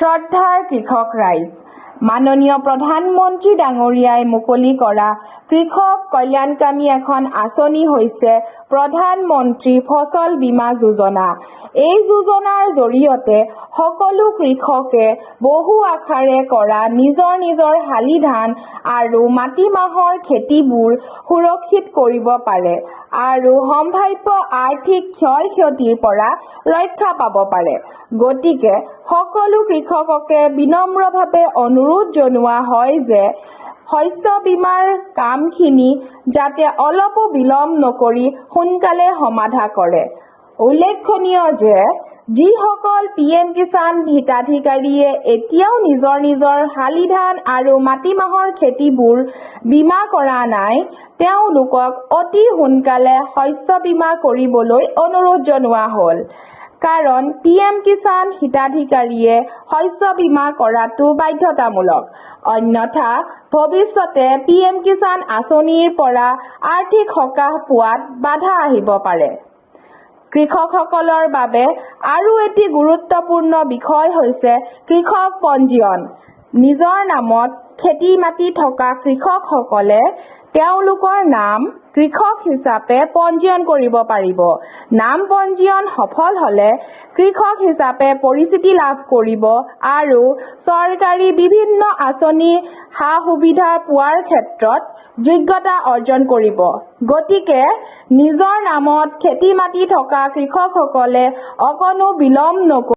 শ্ৰদ্ধাৰ কৃষক ৰাইজ, মাননীয় প্ৰধানমন্ত্ৰী ডাঙৰীয়াই মুকলি কৰা কৃষক কল্যাণকামী এখন আঁচনি হৈছে প্ৰধানমন্ত্ৰী ফচল বীমা যোজনা। এই যোজনাৰ জৰিয়তে সকলো কৃষকে বহু আশাৰে কৰা নিজৰ শালি ধান আৰু মাটিমাহৰ খেতিবোৰ সুৰক্ষিত কৰিব পাৰে আৰু সম্ভাৱ্য আৰ্থিক ক্ষয়-ক্ষতিৰ পৰা ৰক্ষা পাব পাৰে। গতিকে সকলো কৃষককে বিনম্ৰভাৱে অনুৰোধ জনোৱা হয় যে শস্য বীমাৰ কামখিনি যাতে অলপো বিলম্ব নকৰি সোনকালে সমাধা কৰে। উল্লেখনীয় যে যিসকল PM কিষাণ হিতাধিকাৰীয়ে এতিয়াও নিজৰ শালি ধান আৰু মাটিমাহৰ খেতিবোৰ বীমা কৰা নাই, তেওঁলোকক অতি সোনকালে শস্য বীমা কৰিবলৈ অনুৰোধ জনোৱা হ'ল। কাৰণ PM কিষাণ হিতাধিকাৰীয়ে শস্য বীমা কৰাটো বাধ্যতামূলক। অন্যথা ভৱিষ্যতে PM কিষাণ আঁচনিৰ পৰা আৰ্থিক সকাহ পোৱাত বাধা আহিব পাৰে। কৃষকসকলৰ বাবে আৰু এটি গুৰুত্বপূৰ্ণ বিষয় হৈছে কৃষক পঞ্জীয়ন। নিজৰ নামত খেতি-মাটি থকা কৃষকসকলে তেওঁলোকৰ নাম কৃষক হিচাপে পঞ্জীয়ন কৰিব পাৰিব। নাম পঞ্জীয়ন সফল হ'লে কৃষক হিচাপে পৰিচিতি লাভ কৰিব আৰু চৰকাৰী বিভিন্ন আঁচনি সা-সুবিধা পোৱাৰ ক্ষেত্ৰত যোগ্যতা অৰ্জন কৰিব। গতিকে নিজৰ নামত খেতি-মাটি থকা কৃষকসকলে অকণো বিলম্ব নকৰি